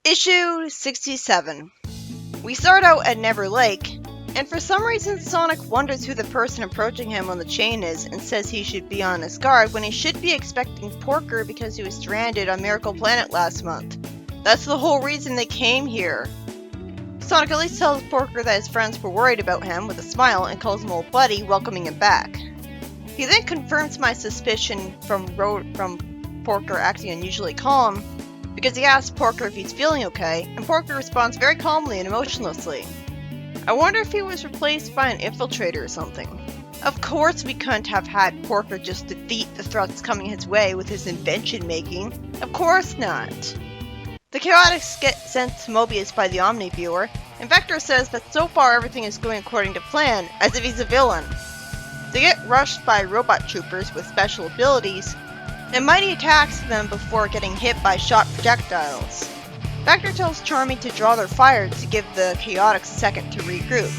Issue 67. We start out at Never Lake, and for some reason Sonic wonders who the person approaching him on the chain is and says he should be on his guard when he should be expecting Porker because he was stranded on Miracle Planet last month. That's the whole reason they came here. Sonic at least tells Porker that his friends were worried about him with a smile and calls him old buddy, welcoming him back. He then confirms my suspicion from Porker acting unusually calm, because he asks Porker if he's feeling okay, and Porker responds very calmly and emotionlessly. I wonder if he was replaced by an infiltrator or something. Of course we couldn't have had Porker just defeat the threats coming his way with his invention making. Of course not. The Chaotix get sent to Mobius by the Omni Viewer, and Vector says that so far everything is going according to plan, as if he's a villain. They get rushed by robot troopers with special abilities, and Mighty attacks them before getting hit by shot projectiles. Vector tells Charmy to draw their fire to give the Chaotix a second to regroup,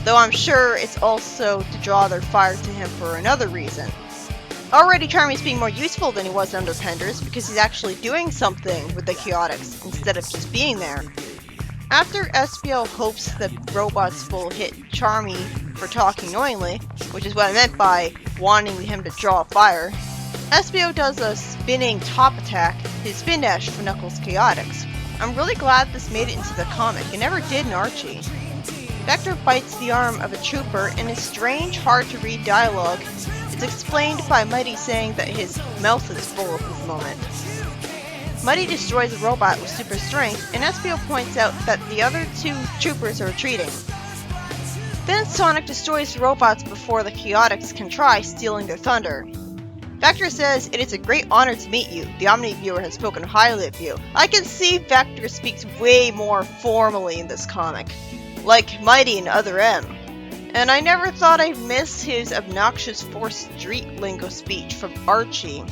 though I'm sure it's also to draw their fire to him for another reason. Already Charmy's being more useful than he was under Penders because he's actually doing something with the Chaotix instead of just being there. After SBO hopes that robots will hit Charmy for talking knowingly, which is what I meant by wanting him to draw fire, SBO does a spinning top attack, his spin dash for Knuckles' Chaotix. I'm really glad this made it into the comic, it never did in Archie. Vector bites the arm of a trooper, and his strange, hard-to-read dialogue is explained by Mighty saying that his mouth is full at this moment. Mighty destroys a robot with super strength, and SBO points out that the other two troopers are retreating. Then Sonic destroys the robots before the Chaotix can try stealing their thunder. Vector says, "It is a great honor to meet you. The Omni Viewer has spoken highly of you." I can see Vector speaks way more formally in this comic, like Mighty in Other M. And I never thought I'd miss his obnoxious forced street lingo speech from Archie.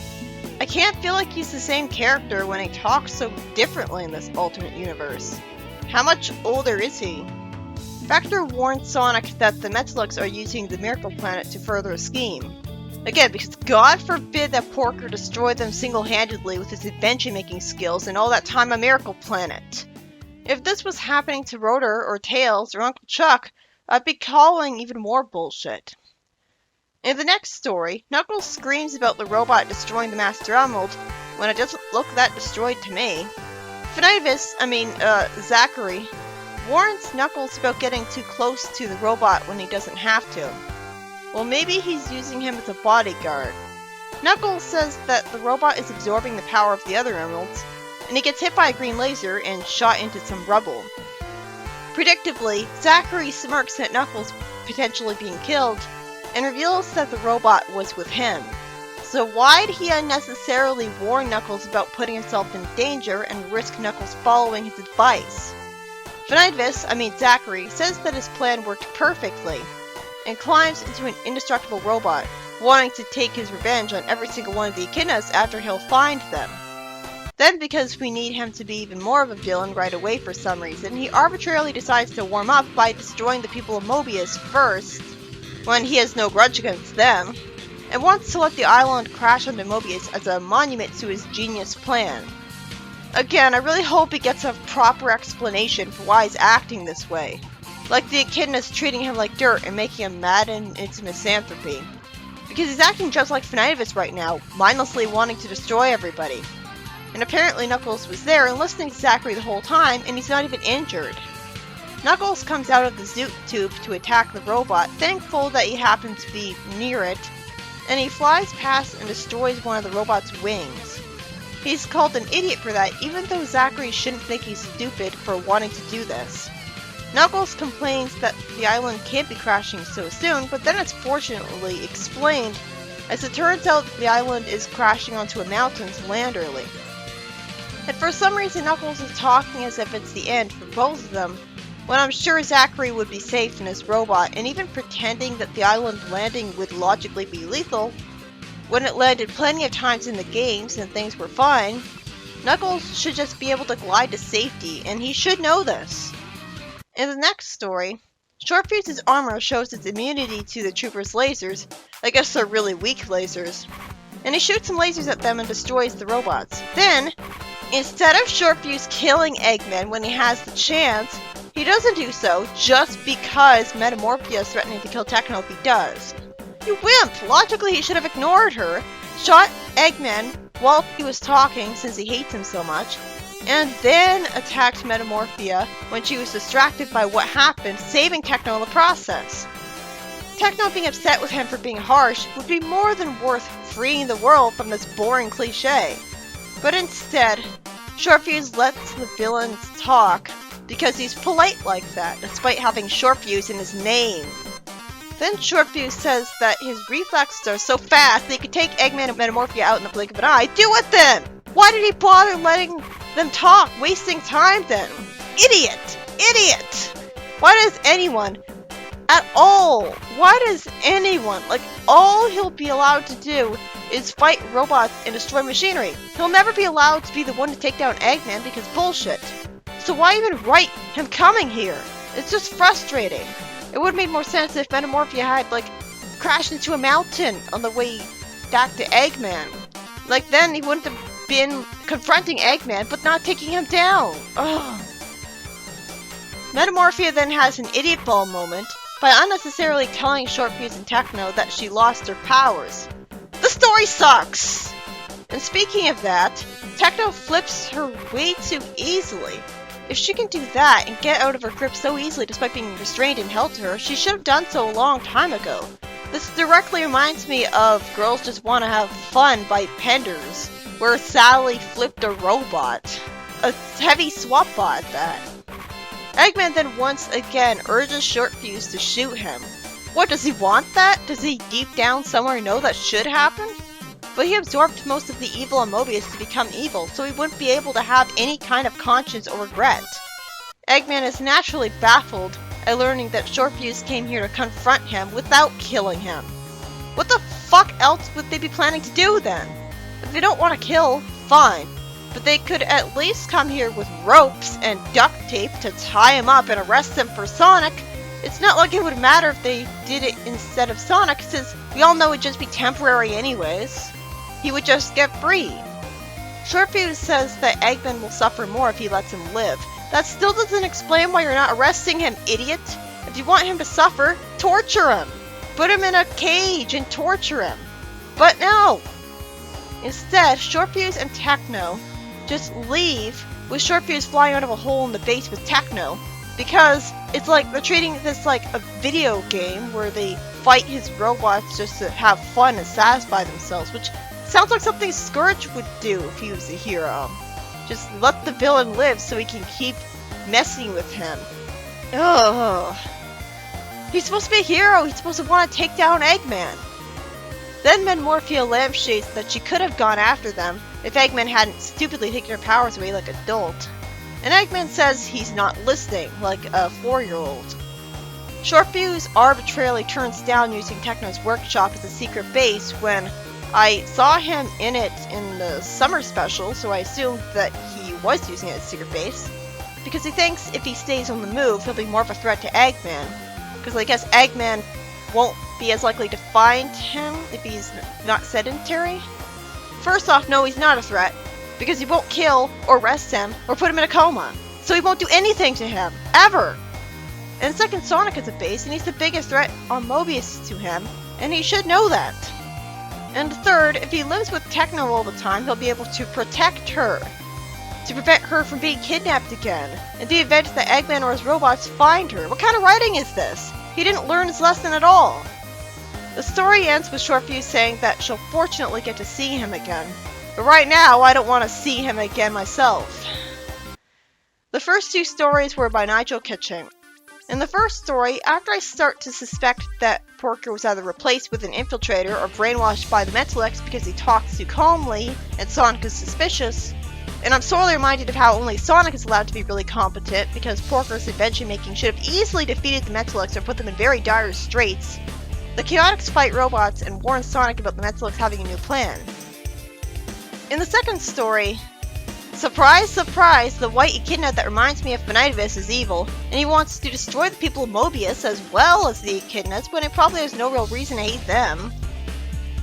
I can't feel like he's the same character when he talks so differently in this alternate universe. How much older is he? Vector warns Sonic that the Metallux are using the Miracle Planet to further a scheme. Again, because God forbid that Porker destroyed them single-handedly with his invention-making skills and all that time on Miracle Planet. If this was happening to Rotor or Tails or Uncle Chuck, I'd be calling even more bullshit. In the next story, Knuckles screams about the robot destroying the Master Emerald when it doesn't look that destroyed to me. Zachary, warns Knuckles about getting too close to the robot when he doesn't have to. Well, maybe he's using him as a bodyguard. Knuckles says that the robot is absorbing the power of the other emeralds, and he gets hit by a green laser and shot into some rubble. Predictably, Zachary smirks at Knuckles potentially being killed, and reveals that the robot was with him. So why'd he unnecessarily warn Knuckles about putting himself in danger and risk Knuckles following his advice? Zachary, says that his plan worked perfectly, and climbs into an indestructible robot, wanting to take his revenge on every single one of the echidnas after he'll find them. Then, because we need him to be even more of a villain right away for some reason, he arbitrarily decides to warm up by destroying the people of Mobius first, when he has no grudge against them, and wants to let the island crash onto Mobius as a monument to his genius plan. Again, I really hope he gets a proper explanation for why he's acting this way. Like the echidnas treating him like dirt and making him mad into misanthropy. Because he's acting just like Finidus right now, mindlessly wanting to destroy everybody. And apparently Knuckles was there and listening to Zachary the whole time, and he's not even injured. Knuckles comes out of the Zoot tube to attack the robot, thankful that he happened to be near it, and he flies past and destroys one of the robot's wings. He's called an idiot for that, even though Zachary shouldn't think he's stupid for wanting to do this. Knuckles complains that the island can't be crashing so soon, but then it's fortunately explained, as it turns out the island is crashing onto a mountain to land early. And for some reason Knuckles is talking as if it's the end for both of them, when I'm sure Zachary would be safe in his robot, and even pretending that the island landing would logically be lethal, when it landed plenty of times in the games and things were fine. Knuckles should just be able to glide to safety, and he should know this. In the next story, Shortfuse's armor shows its immunity to the troopers' lasers. I guess they're really weak lasers. And he shoots some lasers at them and destroys the robots. Then, Instead of Short Fuse killing Eggman when he has the chance, he doesn't do so just because Metamorphia is threatening to kill Techno if he does. You wimp! Logically, he should have ignored her, shot Eggman while he was talking since he hates him so much, and then attacked Metamorphia when she was distracted by what happened, saving Techno in the process. Techno being upset with him for being harsh would be more than worth freeing the world from this boring cliche. But instead, Short Fuse lets the villains talk because he's polite like that, despite having Short Fuse in his name. Then Short Fuse says that his reflexes are so fast that he could take Eggman and Metamorphia out in the blink of an eye. Do it then! Why did he bother letting them talk, wasting time then? Idiot! Idiot! Why does anyone, at all, all he'll be allowed to do is fight robots and destroy machinery. He'll never be allowed to be the one to take down Eggman because bullshit. So why even write him coming here? It's just frustrating. It would have made more sense if Metamorphia had, crashed into a mountain on the way back to Eggman. Then he wouldn't have been confronting Eggman, but not taking him down. Ugh. Metamorphia then has an idiot ball moment by unnecessarily telling Short Fuse and Techno that she lost her powers. The story sucks! And speaking of that, Techno flips her way too easily. If she can do that and get out of her grip so easily despite being restrained and held to her, she should have done so a long time ago. This directly reminds me of Girls Just Wanna Have Fun by Penders, where Sally flipped a robot. A heavy swap bot at that. Eggman then once again urges Short Fuse to shoot him. What, does he want that? Does he deep down somewhere know that should happen? But he absorbed most of the evil in Mobius to become evil, so he wouldn't be able to have any kind of conscience or regret. Eggman is naturally baffled at learning that Short Fuse came here to confront him without killing him. What the fuck else would they be planning to do then? If they don't want to kill, fine. But they could at least come here with ropes and duct tape to tie him up and arrest him for Sonic. It's not like it would matter if they did it instead of Sonic, since we all know it would just be temporary anyways. He would just get free. Short Fuse says that Eggman will suffer more if he lets him live. That still doesn't explain why you're not arresting him, idiot. If you want him to suffer, torture him. Put him in a cage and torture him. But no! Instead, Short Fuse and Techno just leave with Short Fuse flying out of a hole in the base with Techno, because it's like they're treating this like a video game where they fight his robots just to have fun and satisfy themselves, which sounds like something Scourge would do if he was a hero. Just let the villain live so he can keep messing with him. Ugh. He's supposed to be a hero. He's supposed to want to take down Eggman. Then Metamorphia lampshades that she could have gone after them if Eggman hadn't stupidly taken her powers away like a dolt. And Eggman says he's not listening, like a 4-year-old. Short Fuse arbitrarily turns down using Techno's workshop as a secret base when I saw him in it in the summer special, so I assumed that he was using it as a secret base. Because he thinks if he stays on the move, he'll be more of a threat to Eggman. Because I guess Eggman won't be as likely to find him if he's not sedentary. First off, no, he's not a threat, because he won't kill or arrest him or put him in a coma. So he won't do anything to him, ever. And second, Sonic is a base, and he's the biggest threat on Mobius to him, and he should know that. And third, if he lives with Techno all the time, he'll be able to protect her, to prevent her from being kidnapped again, in the event that Eggman or his robots find her. What kind of writing is this? He didn't learn his lesson at all. The story ends with Short Fuse saying that she'll fortunately get to see him again. But right now, I don't want to see him again myself. The first two stories were by Nigel Kitchen. In the first story, after I start to suspect that Porker was either replaced with an infiltrator or brainwashed by the Metalex because he talks too calmly and Sonic is suspicious, and I'm sorely reminded of how only Sonic is allowed to be really competent because Porker's invention making should have easily defeated the Metalex or put them in very dire straits, the Chaotix fight robots and warn Sonic about the Metalex having a new plan. In the second story, surprise, surprise, the white echidna that reminds me of Benitavis is evil, and he wants to destroy the people of Mobius as well as the echidnas, when it probably has no real reason to hate them.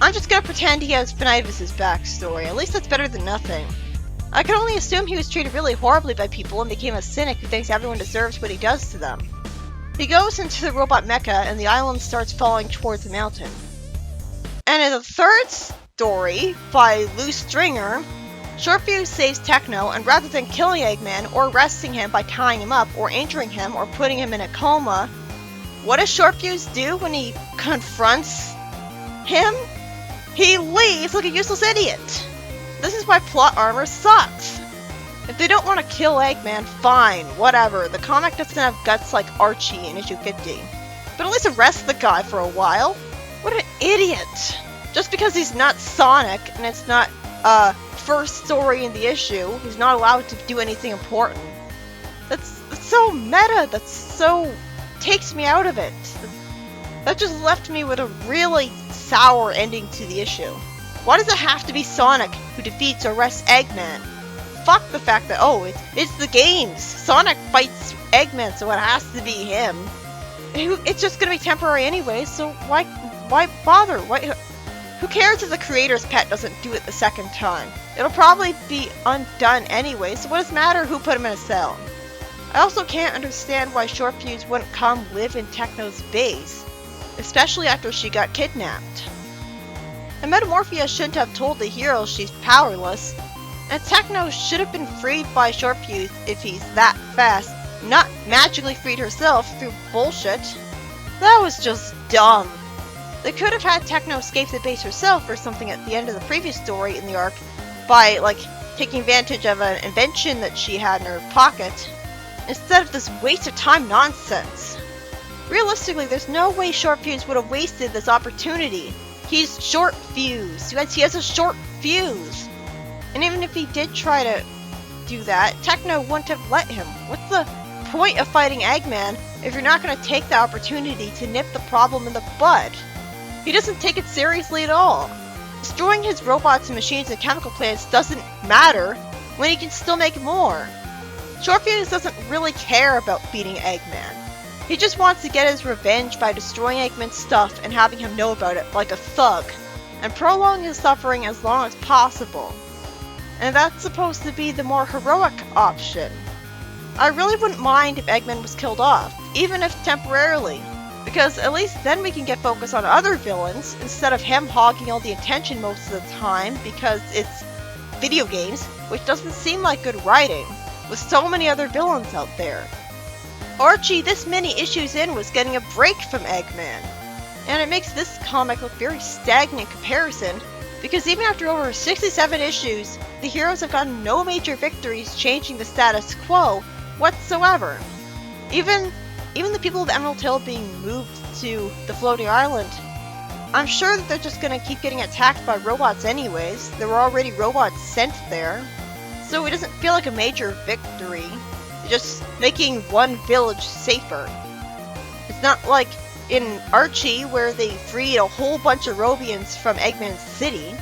I'm just gonna pretend he has Benitavis' backstory, at least that's better than nothing. I can only assume he was treated really horribly by people and became a cynic who thinks everyone deserves what he does to them. He goes into the robot mecha and the island starts falling towards the mountain. And in the third story, by Lou Stringer, Shortfuse saves Techno, and rather than killing Eggman or arresting him by tying him up or injuring him or putting him in a coma, what does Shortfuse do when he confronts him? He leaves like a useless idiot. This is why plot armor sucks. If they don't want to kill Eggman, fine, whatever. The comic doesn't have guts like Archie in issue 50. But at least arrest the guy for a while. What an idiot. Just because he's not Sonic and it's not first story in the issue, he's not allowed to do anything important. That's so meta. That's so takes me out of it. That just left me with a really sour ending to the issue. Why does it have to be Sonic who defeats or arrests Eggman? Fuck the fact that, oh, it's the games. Sonic fights Eggman, so it has to be him. It's just gonna be temporary anyway, so why bother? Who cares if the creator's pet doesn't do it the second time? It'll probably be undone anyway, so what does it matter who put him in a cell? I also can't understand why Shortfuse wouldn't come live in Techno's base, especially after she got kidnapped. And Metamorphia shouldn't have told the hero she's powerless, and Techno should have been freed by Shortfuse if he's that fast, not magically freed herself through bullshit. That was just dumb. They could have had Techno escape the base herself or something at the end of the previous story in the arc by, like, taking advantage of an invention that she had in her pocket, instead of this waste of time nonsense. Realistically, there's no way Shortfuse would have wasted this opportunity. He's short-fused. He has a short fuse. And even if he did try to do that, Techno wouldn't have let him. What's the point of fighting Eggman if you're not going to take the opportunity to nip the problem in the bud? He doesn't take it seriously at all. Destroying his robots and machines and chemical plants doesn't matter when he can still make more. Shortfuse doesn't really care about beating Eggman. He just wants to get his revenge by destroying Eggman's stuff and having him know about it like a thug, and prolong his suffering as long as possible. And that's supposed to be the more heroic option. I really wouldn't mind if Eggman was killed off, even if temporarily, because at least then we can get focused on other villains instead of him hogging all the attention most of the time because it's video games, which doesn't seem like good writing, with so many other villains out there. Archie, this many issues in, was getting a break from Eggman, and it makes this comic look very stagnant in comparison, because even after over 67 issues, the heroes have gotten no major victories changing the status quo whatsoever. Even the people of Emerald Hill being moved to the floating island, I'm sure that they're just gonna keep getting attacked by robots anyways. There were already robots sent there, so it doesn't feel like a major victory. Just making one village safer. It's not like in Archie where they freed a whole bunch of Robians from Eggman's city.